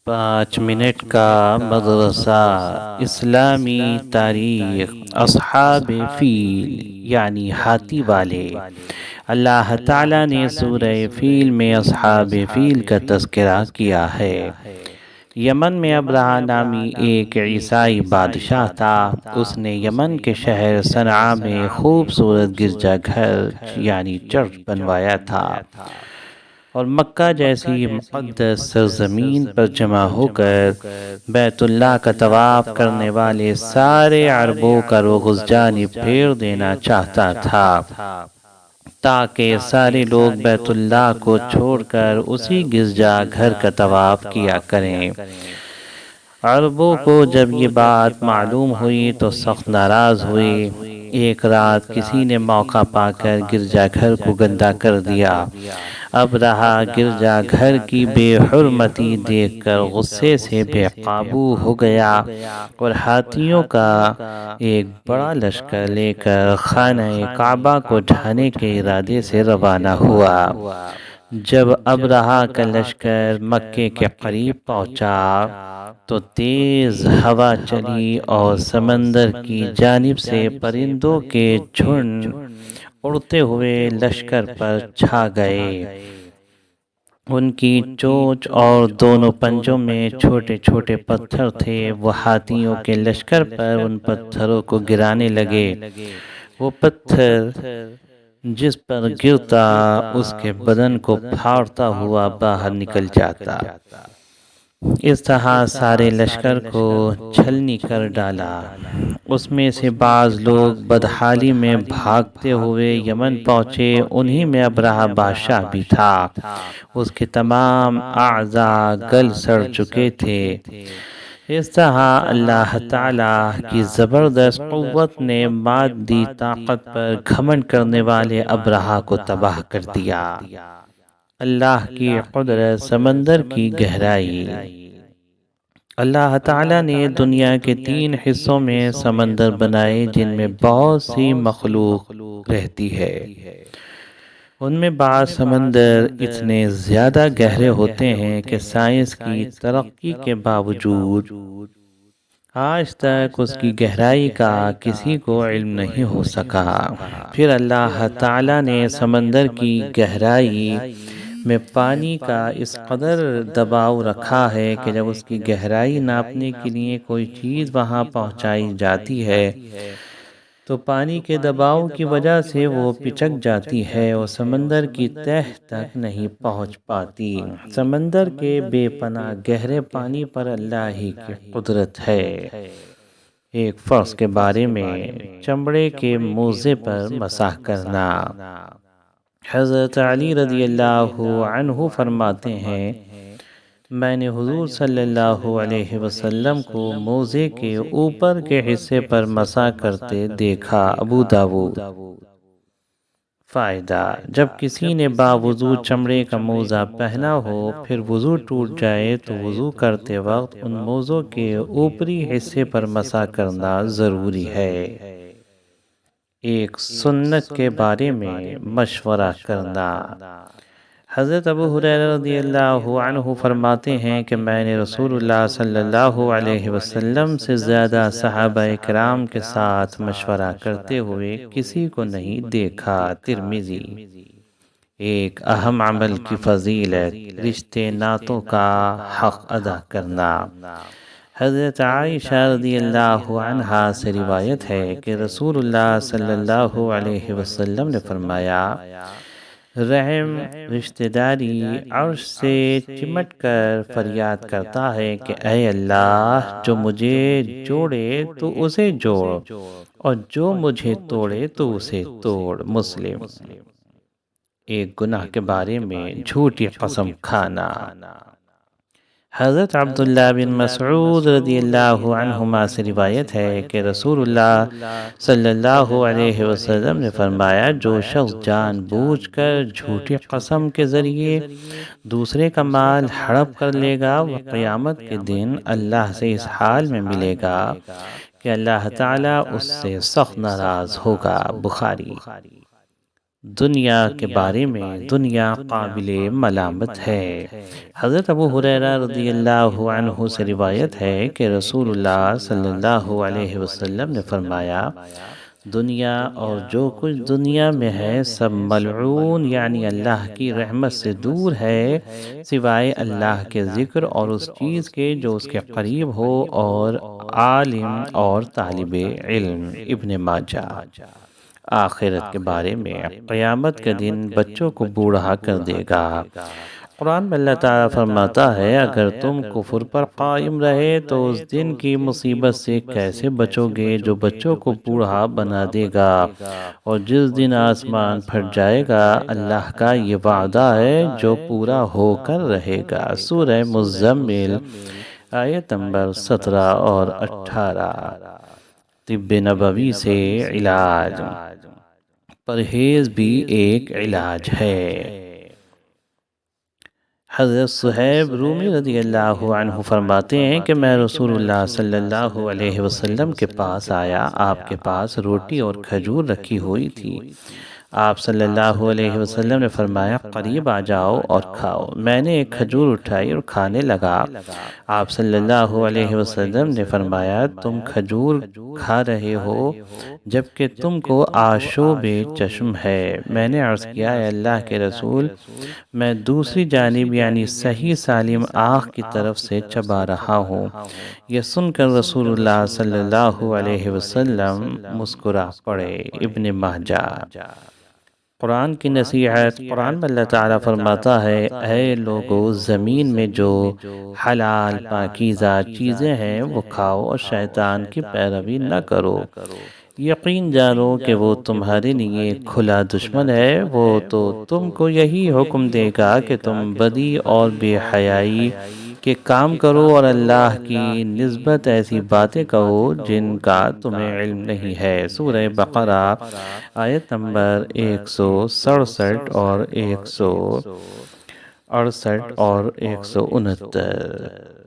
5 minute کا مدرسہ اسلامی تاریخ اصحاب فیل یعنی ہاتھی والے۔ اللہ تعالیٰ نے سورہ فیل میں اصحاب فیل کا تذکرہ کیا ہے۔ یمن میں ابرہہ نامی ایک عیسائی بادشاہ تھا۔ اس نے یمن کے شہر صنعاء میں خوبصورت گرجا گھر یعنی چرچ بنوایا تھا اور مکہ جیسی مقدس سرزمین پر جمع ہو کر بیت اللہ کا طواف کرنے والے سارے عربوں کا رخ اس جانب پھیر دینا چاہتا تھا تاکہ سارے لوگ بیت اللہ کو چھوڑ کر اسی گرجا گھر کا طواف کیا کریں۔ عربوں کو جب یہ بات معلوم ہوئی تو سخت ناراض ہوئے۔ ایک رات کسی نے موقع پا کر گرجا گھر کو گندا کر دیا۔ ابرہہ گرجا گھر کی بے حرمتی دیکھ کر غصے سے بے قابو ہو گیا اور ہاتھیوں کا ایک بڑا لشکر لے کر خانہ کعبہ کو ڈھانے کے ارادے سے روانہ ہوا۔ جب ابرہہ کا لشکر مکے کے قریب پہنچا تو تیز ہوا چلی اور سمندر کی جانب سے پرندوں کے جھنڈ اڑتے ہوئے لشکر پر چھا گئے۔ ان کی چونچ اور دونوں پنجوں میں چھوٹے چھوٹے پتھر تھے۔ وہ ہاتھیوں کے لشکر پر ان پتھروں کو گرانے لگے۔ وہ پتھر جس پر گرتا اس کے بدن کو پھاڑتا ہوا باہر نکل جاتا۔ اس طرح سارے لشکر کو چھلنی کر ڈالا۔ اس میں سے بعض لوگ بدحالی میں بھاگتے ہوئے یمن پہنچے۔ انہی میں ابرہہ بادشاہ بھی تھا۔ اس کے تمام اعضاء گل سڑ چکے تھے۔ اس طرح اللہ تعالیٰ کی زبردست قوت نے مادی طاقت پر گھمنڈ کرنے والے ابرہہ کو تباہ کر دیا۔ اللہ کی قدرت سمندر کی گہرائی۔ اللہ تعالیٰ نے دنیا کے 3 حصوں میں سمندر بنائے جن میں بہت سی مخلوق رہتی ہے۔ ان میں بعض سمندر اتنے زیادہ گہرے ہوتے ہیں کہ سائنس کی ترقی کے باوجود آج تک اس کی گہرائی کا کسی کو علم نہیں ہو سکا۔ پھر اللہ تعالیٰ نے سمندر کی گہرائی میں پانی کا اس قدر دباؤ رکھا ہے کہ جب اس کی گہرائی ناپنے کے لیے کوئی چیز وہاں پہنچائی جاتی ہے تو پانی کے دباؤ کی وجہ سے وہ پچک جاتی ہے اور سمندر کی تہہ تک نہیں پہنچ پاتی۔ سمندر کے بے پناہ گہرے پانی پر اللہ ہی کی قدرت ہے۔ ایک فرض کے بارے میں چمڑے کے موزے پر مسح کرنا۔ حضرت علی رضی اللہ عنہ فرماتے ہیں میں نے حضور صلی اللہ علیہ وسلم کو موزے کے اوپر کے حصے پر مسح کرتے دیکھا۔ ابو داؤد۔ فائدہ: جب کسی نے باوضو چمڑے کا موزہ پہنا ہو پھر وضو ٹوٹ جائے تو وضو کرتے وقت ان موزوں کے اوپری حصے پر مسح کرنا ضروری ہے۔ ایک سنت کے بارے میں مشورہ کرنا۔ حضرت ابو ہریرہ رضی اللہ عنہ فرماتے ہیں کہ میں نے رسول اللہ صلی اللہ علیہ وسلم سے زیادہ صحابہ کرام کے ساتھ مشورہ کرتے ہوئے کسی کو نہیں دیکھا۔ ترمذی۔ ایک اہم عمل کی فضیلت: رشتے ناتوں کا حق ادا کرنا۔ حضرت عائشہ رضی اللہ عنہا سے روایت ہے کہ رسول اللہ صلی اللہ علیہ وسلم نے فرمایا رحم رشتہ داری عرش سے چمٹ کر فریاد کرتا ہے کہ اے اللہ جو مجھے جوڑے تو اسے جوڑ اور جو مجھے توڑے تو اسے توڑ۔ مسلم۔ ایک گناہ کے بارے میں جھوٹی قسم کھانا۔ حضرت عبداللہ بن مسعود رضی اللہ عنہما سے روایت ہے کہ رسول اللہ صلی اللہ علیہ وسلم نے فرمایا جو شخص جان بوجھ کر جھوٹی قسم کے ذریعے دوسرے کا مال ہڑپ کر لے گا وہ قیامت کے دن اللہ سے اس حال میں ملے گا کہ اللہ تعالیٰ اس سے سخت ناراض ہوگا۔ بخاری۔ دنیا کے بارے میں دنیا قابل ملامت ہے۔ حضرت ابو ہریرہ رضی اللہ عنہ سے روایت ہے کہ رسول اللہ صلی اللہ علیہ وسلم نے فرمایا، دنیا اور جو کچھ دنیا میں ہے سب ملعون یعنی اللہ کی رحمت سے دور ہے، سوائے اللہ کے ذکر اور اس چیز کے جو اس کے قریب ہو، اور عالم اور طالب علم۔ ابن ماجہ۔ آخرت کے بارے میں قیامت کے دن بچوں کو بوڑھا کر دے گا۔ قرآن میں اللہ تعالیٰ فرماتا ہے، اگر تم کفر پر قائم رہے تو اس دن کی مصیبت سے کیسے بچو گے جو بچوں کو بوڑھا بنا دے گا، اور جس دن آسمان پھٹ جائے گا اللہ کا یہ وعدہ ہے جو پورا ہو کر رہے گا۔ سورہ مزمل آیت نمبر 17 اور 18۔ طب نبوی سے علاج۔ پرہیز بھی ایک علاج ہے۔ حضرت صہیب رومی رضی اللہ عنہ فرماتے ہیں کہ میں رسول اللہ صلی اللہ علیہ وسلم کے پاس آیا، آپ کے پاس روٹی اور کھجور رکھی ہوئی تھی۔ آپ صلی اللہ علیہ وسلم نے فرمایا، قریب آ جاؤ اور کھاؤ۔ میں نے ایک کھجور اٹھائی اور کھانے لگا۔ آپ صلی اللہ علیہ وسلم نے فرمایا، تم کھجور کھا رہے ہو جبکہ تم کو آشوب چشم ہے۔ میں نے عرض کیا، اے اللہ کے رسول، میں دوسری جانب یعنی صحیح سالم آنکھ کی طرف سے چبا رہا ہوں۔ یہ سن کر رسول اللہ صلی اللہ علیہ وسلم مسکرا پڑے۔ ابن ماجہ۔ قرآن کی نصیحت۔ قرآن میں اللہ تعالیٰ فرماتا ہے، اے لوگو، زمین میں جو حلال پاکیزہ چیزیں ہیں وہ کھاؤ اور شیطان کی پیروی نہ کرو، یقین جانو کہ وہ تمہارے لیے کھلا دشمن ہے۔ وہ تو تم کو یہی حکم دے گا کہ تم بدی اور بے حیائی کے کام کرو اور اللہ کی نسبت ایسی باتیں کہو جن کا تمہیں علم نہیں ہے۔ سورہ بقرہ آیت نمبر 167 اور 168 اور 169۔